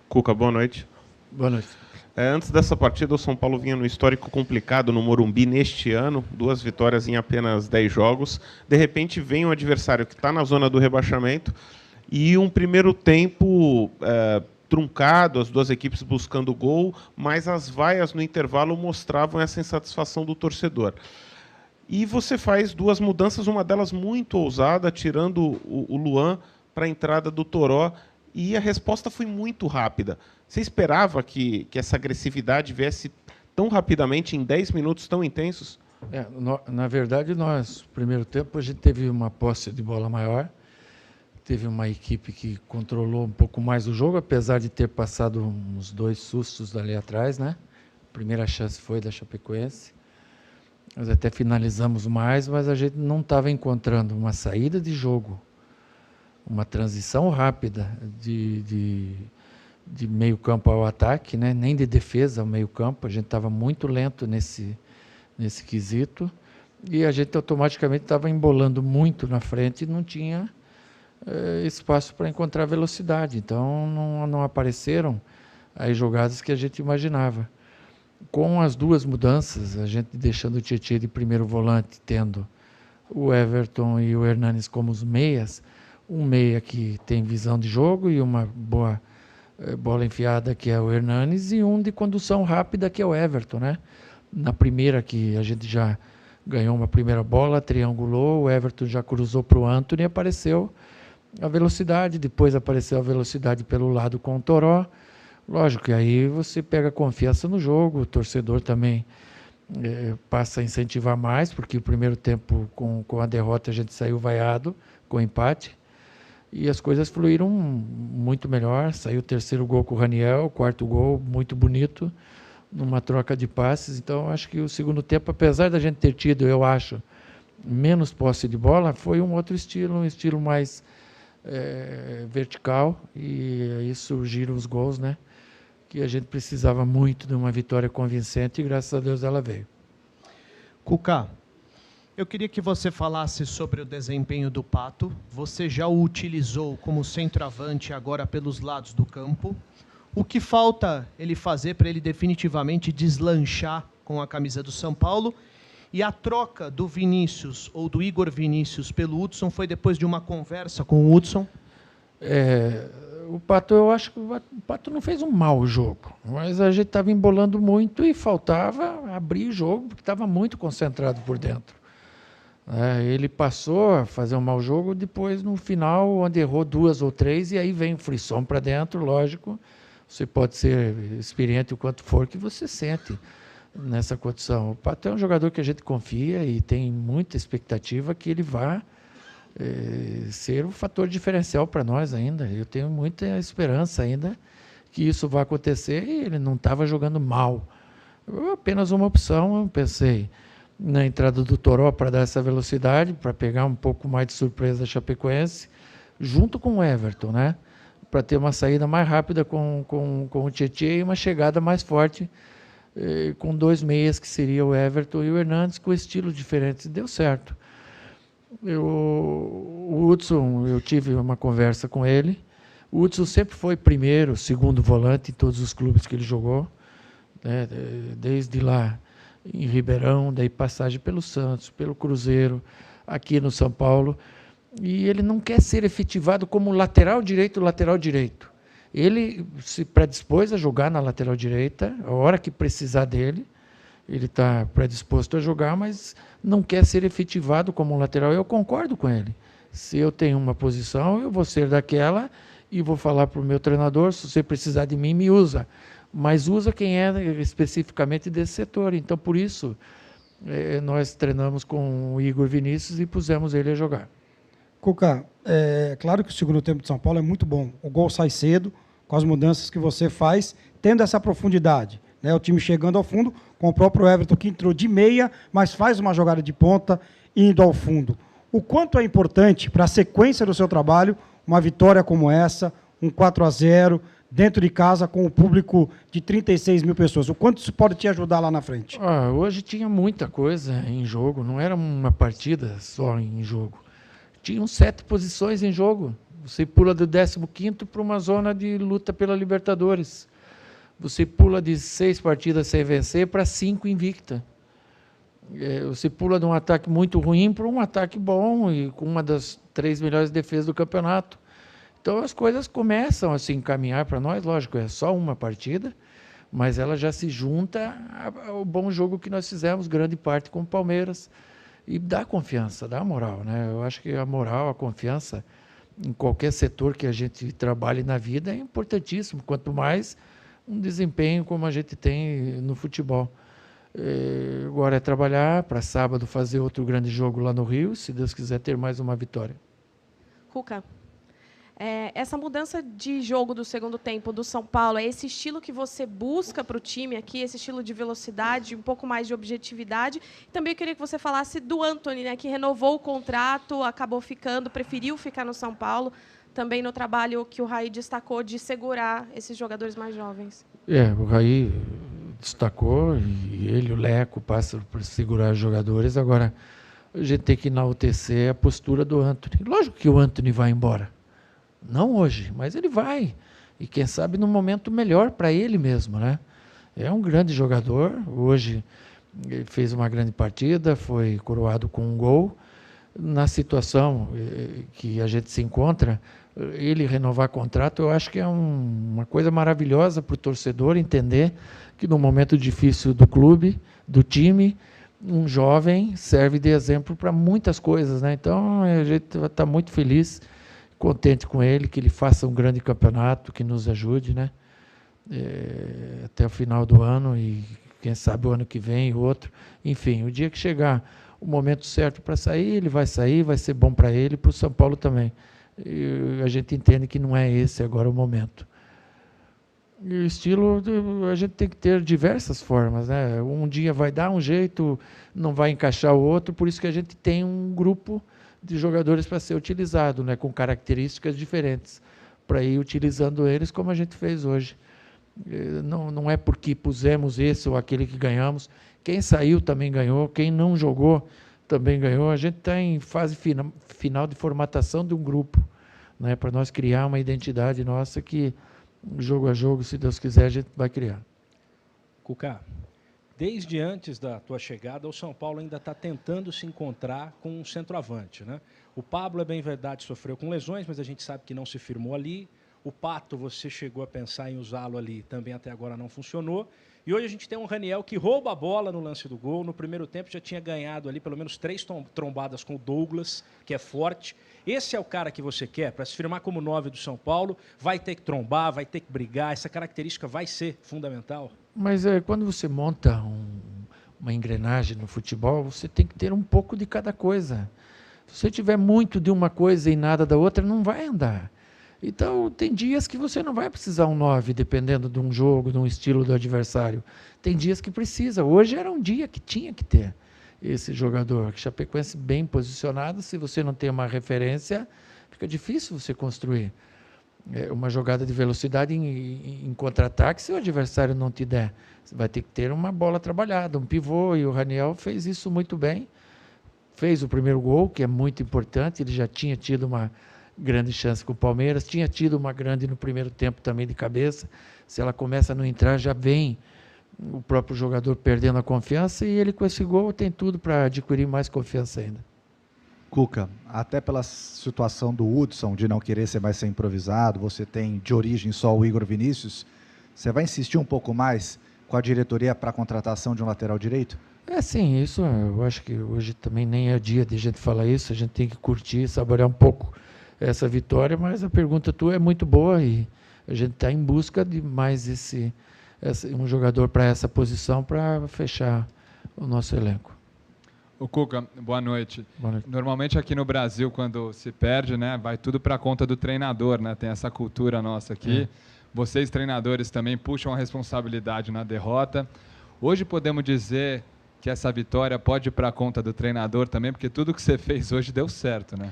Cuca, boa noite. Boa noite. Antes dessa partida, o São Paulo vinha no histórico complicado no Morumbi neste ano, 2 vitórias em apenas 10 jogos. De repente, vem um adversário que está na zona do rebaixamento e um primeiro tempo truncado, as duas equipes buscando gol, mas as vaias no intervalo mostravam essa insatisfação do torcedor. E você faz 2 mudanças, uma delas muito ousada, tirando o Luan para a entrada do Toró, e a resposta foi muito rápida. Você esperava que essa agressividade viesse tão rapidamente, em 10 minutos tão intensos? Na verdade, nós, no primeiro tempo, a gente teve uma posse de bola maior, teve uma equipe que controlou um pouco mais o jogo, apesar de ter passado uns 2 sustos ali atrás, né? A primeira chance foi da Chapecoense. Nós até finalizamos mais, mas a gente não estava encontrando uma saída de jogo, uma transição rápida de meio campo ao ataque, né? Nem de defesa ao meio campo. A gente estava muito lento nesse quesito e a gente automaticamente estava embolando muito na frente e não tinha espaço para encontrar velocidade. Então não apareceram as jogadas que a gente imaginava. Com as 2 mudanças, a gente deixando o Tietê de primeiro volante, tendo o Everton e o Hernanes como os meias, um meia que tem visão de jogo e uma boa bola enfiada, que é o Hernanes, e um de condução rápida, que é o Everton, né? Na primeira, que a gente já ganhou uma primeira bola, triangulou, o Everton já cruzou para o Antony e apareceu a velocidade, depois apareceu a velocidade pelo lado com o Toró. Lógico que aí você pega confiança no jogo, o torcedor também passa a incentivar mais, porque o primeiro tempo, com a derrota, a gente saiu vaiado, com empate, e as coisas fluíram muito melhor. Saiu o terceiro gol com o Raniel, o quarto gol muito bonito, numa troca de passes. Então, acho que o segundo tempo, apesar da gente ter tido, eu acho, menos posse de bola, foi um outro estilo, um estilo mais vertical, e aí surgiram os gols, né? Que a gente precisava muito de uma vitória convincente e graças a Deus ela veio. Cuca, eu queria que você falasse sobre o desempenho do Pato. Você já o utilizou como centroavante agora pelos lados do campo. O que falta ele fazer para ele definitivamente deslanchar com a camisa do São Paulo? E a troca do Vinícius, ou do Igor Vinícius, pelo Hudson, foi depois de uma conversa com o Hudson? O Pato, eu acho que o Pato não fez um mau jogo, mas a gente estava embolando muito e faltava abrir o jogo, porque estava muito concentrado por dentro. Ele passou a fazer um mau jogo depois, no final, onde errou 2 ou 3, e aí vem o frisson para dentro, lógico. Você pode ser experiente o quanto for, que você sente nessa condição. O Pato é um jogador que a gente confia e tem muita expectativa que ele vá ser um fator diferencial para nós ainda. Eu tenho muita esperança ainda que isso vai acontecer, e ele não estava jogando mal. Apenas uma opção, eu pensei na entrada do Toró para dar essa velocidade, para pegar um pouco mais de surpresa da Chapecoense, junto com o Everton, né? Para ter uma saída mais rápida com o Tietê e uma chegada mais forte com 2 meias, que seria o Everton e o Hernanes, com estilos diferentes. Deu certo. O Hudson, eu tive uma conversa com ele. O Hudson sempre foi primeiro, segundo volante em todos os clubes que ele jogou, né? Desde lá em Ribeirão, daí passagem pelo Santos, pelo Cruzeiro, aqui no São Paulo. E ele não quer ser efetivado como lateral direito. Ele se predispôs a jogar na lateral direita, a hora que precisar dele, ele está predisposto a jogar, mas não quer ser efetivado como lateral. Eu concordo com ele. Se eu tenho uma posição, eu vou ser daquela e vou falar para o meu treinador: se você precisar de mim, me usa. Mas usa quem é especificamente desse setor. Então, por isso, nós treinamos com o Igor Vinícius e pusemos ele a jogar. Cuca, claro que o segundo tempo de São Paulo é muito bom. O gol sai cedo, com as mudanças que você faz, tendo essa profundidade, né? O time chegando ao fundo, com o próprio Everton, que entrou de meia, mas faz uma jogada de ponta, indo ao fundo. O quanto é importante para a sequência do seu trabalho uma vitória como essa, um 4-0, dentro de casa, com o público de 36 mil pessoas? O quanto isso pode te ajudar lá na frente? Hoje tinha muita coisa em jogo, não era uma partida só em jogo. Tinham 7 posições em jogo. Você pula do 15º para uma zona de luta pela Libertadores. Você pula de 6 partidas sem vencer para 5 invicta. Você pula de um ataque muito ruim para um ataque bom e com uma das 3 melhores defesas do campeonato. Então as coisas começam a se encaminhar para nós, lógico, é só uma partida, mas ela já se junta ao bom jogo que nós fizemos, grande parte com o Palmeiras, e dá confiança, dá moral, né? Eu acho que a moral, a confiança em qualquer setor que a gente trabalhe na vida é importantíssimo, quanto mais um desempenho como a gente tem no futebol. Agora é trabalhar para sábado fazer outro grande jogo lá no Rio, se Deus quiser ter mais uma vitória. Cuca, essa mudança de jogo do segundo tempo do São Paulo, é esse estilo que você busca para o time aqui, esse estilo de velocidade, um pouco mais de objetividade? Também eu queria que você falasse do Antony, né, que renovou o contrato, acabou ficando, preferiu ficar no São Paulo, também no trabalho que o Raí destacou de segurar esses jogadores mais jovens. O Raí destacou, e ele, o Leco, passa por segurar os jogadores. Agora, a gente tem que enaltecer a postura do Antony. Lógico que o Antony vai embora. Não hoje, mas ele vai. E quem sabe num momento melhor para ele mesmo, né? É um grande jogador. Hoje ele fez uma grande partida, foi coroado com um gol. Na situação que a gente se encontra, ele renovar contrato, eu acho que é uma coisa maravilhosa para o torcedor entender que no momento difícil do clube, do time, um jovem serve de exemplo para muitas coisas, né? Então a gente está muito feliz, contente com ele, que ele faça um grande campeonato, que nos ajude, né? Até o final do ano e quem sabe o ano que vem, outro. Enfim, o dia que chegar o momento certo para sair, ele vai sair, vai ser bom para ele e para o São Paulo também. E a gente entende que não é esse agora o momento. E o estilo, a gente tem que ter diversas formas, né? Um dia vai dar um jeito, não vai encaixar o outro, por isso que a gente tem um grupo de jogadores para ser utilizado, né? Com características diferentes, para ir utilizando eles como a gente fez hoje. Não é porque pusemos esse ou aquele que ganhamos. Quem saiu também ganhou, quem não jogou também ganhou. A gente está em fase final de formatação de um grupo, né, para nós criar uma identidade nossa que, jogo a jogo, se Deus quiser, a gente vai criar. Cuca, desde antes da tua chegada, o São Paulo ainda está tentando se encontrar com um centroavante, né? O Pablo, é bem verdade, sofreu com lesões, mas a gente sabe que não se firmou ali. O Pato, você chegou a pensar em usá-lo ali, também até agora não funcionou. E hoje a gente tem um Raniel que rouba a bola no lance do gol. No primeiro tempo já tinha ganhado ali pelo menos 3 trombadas com o Douglas, que é forte. Esse é o cara que você quer para se firmar como 9 do São Paulo. Vai ter que trombar, vai ter que brigar. Essa característica vai ser fundamental. Mas quando você monta uma engrenagem no futebol, você tem que ter um pouco de cada coisa. Se você tiver muito de uma coisa e nada da outra, não vai andar. Então, tem dias que você não vai precisar um 9, dependendo de um jogo, de um estilo do adversário. Tem dias que precisa. Hoje era um dia que tinha que ter esse jogador. Chapecoense bem posicionado, se você não tem uma referência, fica difícil você construir uma jogada de velocidade em contra-ataque se o adversário não te der. Você vai ter que ter uma bola trabalhada, um pivô, e o Raniel fez isso muito bem. Fez o primeiro gol, que é muito importante, ele já tinha tido uma grande chance com o Palmeiras, tinha tido uma grande no primeiro tempo também de cabeça. Se ela começa a não entrar, já vem o próprio jogador perdendo a confiança, e ele com esse gol tem tudo para adquirir mais confiança ainda. Cuca, até pela situação do Hudson, de não querer ser mais ser improvisado, você tem de origem só o Igor Vinícius, você vai insistir um pouco mais com a diretoria para a contratação de um lateral direito? Sim, isso eu acho que hoje também nem é dia de a gente falar isso, a gente tem que curtir, saborear um pouco essa vitória, mas a pergunta tua é muito boa e a gente está em busca de mais um jogador para essa posição para fechar o nosso elenco. O Cuca, boa noite. Boa noite. Normalmente aqui no Brasil, quando se perde, né, vai tudo para a conta do treinador, né? Tem essa cultura nossa aqui. Vocês, treinadores, também puxam a responsabilidade na derrota. Hoje podemos dizer que essa vitória pode ir para a conta do treinador também, porque tudo que você fez hoje deu certo, né?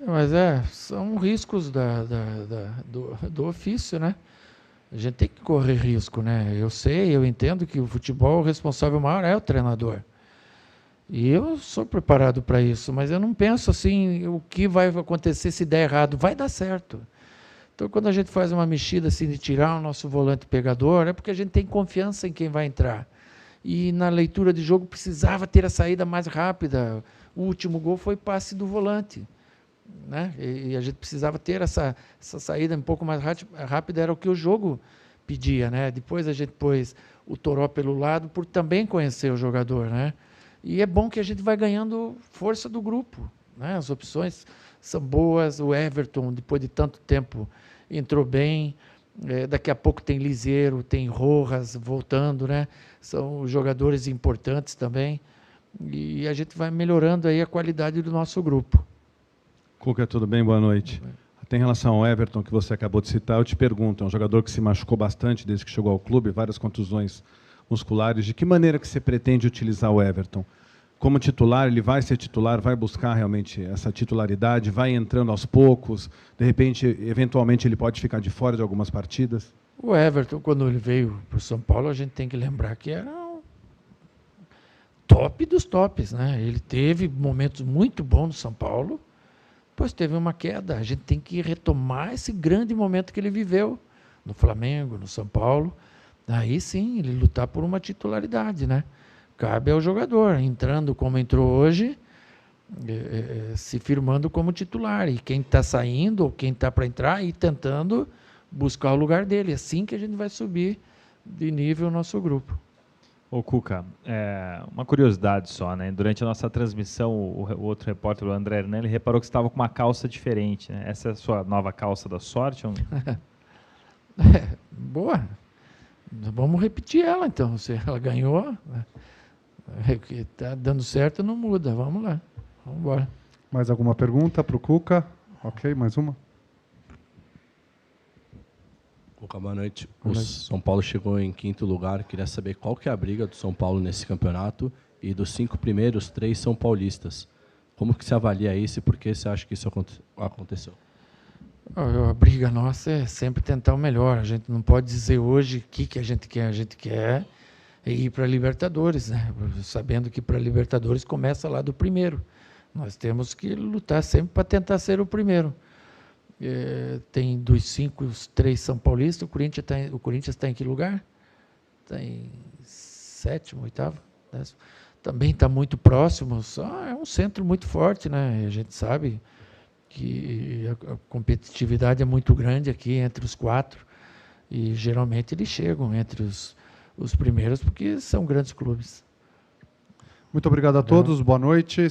Mas são riscos do ofício, né? A gente tem que correr risco, né? Eu entendo que o futebol, o responsável maior é o treinador. E eu sou preparado para isso, mas eu não penso assim, o que vai acontecer se der errado. Vai dar certo. Então, quando a gente faz uma mexida assim de tirar o nosso volante pegador, é porque a gente tem confiança em quem vai entrar. E na leitura de jogo precisava ter a saída mais rápida. O último gol foi passe do volante, né? E a gente precisava ter essa saída um pouco mais rápida, era o que o jogo pedia, né? Depois a gente pôs o Toró pelo lado, por também conhecer o jogador, né? E é bom que a gente vai ganhando força do grupo, né? As opções são boas, o Everton, depois de tanto tempo, entrou bem, daqui a pouco tem Liseiro, tem Rojas voltando, né? São jogadores importantes também, e a gente vai melhorando aí a qualidade do nosso grupo. Cuca, tudo bem? Boa noite. Até em relação ao Everton, que você acabou de citar, eu te pergunto, é um jogador que se machucou bastante desde que chegou ao clube, várias contusões musculares. De que maneira que você pretende utilizar o Everton? Como titular, ele vai ser titular, vai buscar realmente essa titularidade, vai entrando aos poucos, de repente, eventualmente, ele pode ficar de fora de algumas partidas? O Everton, quando ele veio para o São Paulo, a gente tem que lembrar que era o top dos tops, né? Ele teve momentos muito bons no São Paulo, depois teve uma queda. A gente tem que retomar esse grande momento que ele viveu no Flamengo, no São Paulo. Aí sim, ele lutar por uma titularidade, né? Cabe ao jogador, entrando como entrou hoje, se firmando como titular. E quem está saindo, ou quem está para entrar, e tentando buscar o lugar dele. Assim que a gente vai subir de nível o nosso grupo. Ô Cuca, uma curiosidade só, né? Durante a nossa transmissão, o outro repórter, o André Hernani, reparou que você estava com uma calça diferente, né? Essa é a sua nova calça da sorte? Ou não? Boa. Vamos repetir ela, então. Se ela ganhou, que está dando certo, não muda. Vamos lá. Vamos embora. Mais alguma pergunta para o Cuca? Ok, mais uma. Cuca, boa noite. O São Paulo chegou em 5º lugar. Queria saber qual que é a briga do São Paulo nesse campeonato e dos 5 primeiros, 3 são paulistas. Como que você avalia isso e por que você acha que isso aconteceu? A briga nossa é sempre tentar o melhor. A gente não pode dizer hoje o que a gente quer. A gente quer ir para a Libertadores, né? Sabendo que para a Libertadores começa lá do primeiro. Nós temos que lutar sempre para tentar ser o primeiro. Tem dos 5, os 3 são paulistas. O Corinthians está em que lugar? Está em 7º, 8º, 10º. Também está muito próximo. É um centro muito forte, né? A gente sabe que a competitividade é muito grande aqui entre os 4 e geralmente eles chegam entre os primeiros porque são grandes clubes. Muito obrigado a todos, boa noite.